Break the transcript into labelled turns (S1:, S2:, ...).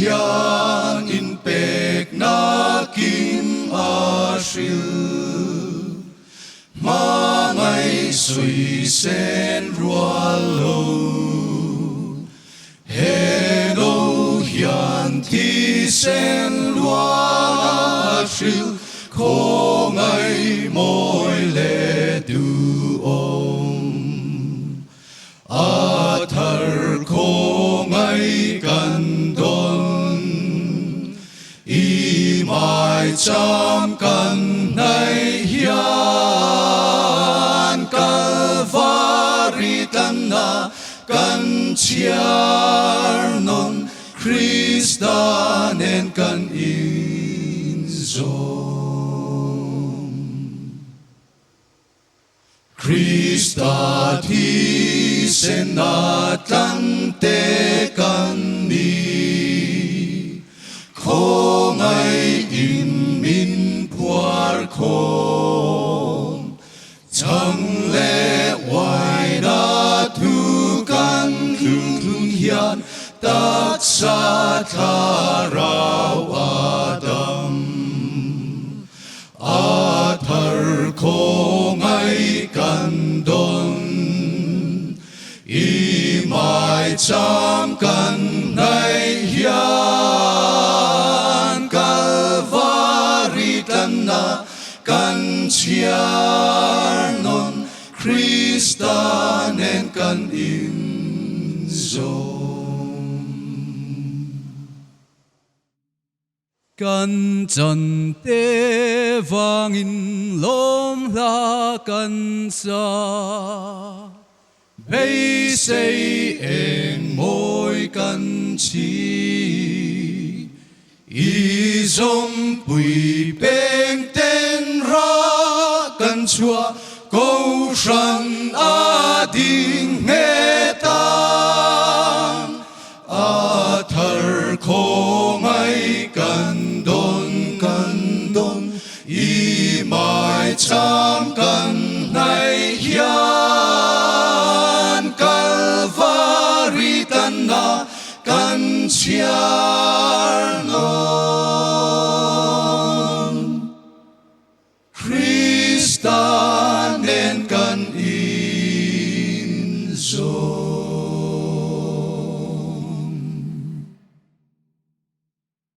S1: hian in pek na kim a shil ma ngai sui sen rual lo he no hian thi sen luang a shil ko ngai moi le du om a thar ko ngai kan don i mai cham kan nai hian kalvari tan na kan chiar non Krista nen kan in zom Krista thi sen na tan te kan ni ko ngai in min puar khom chẳng lẽ hoài đã thu kan thung hian tác sa tha rao adam a thar ko ngai kan don i mai cham kan nai hian kalvari tan na kan chiar non Krista nen kan in zom kan chan te wangin lom la kan sa bây say en môi kan chi i zom bùi beng ten ra kan chua câu shan a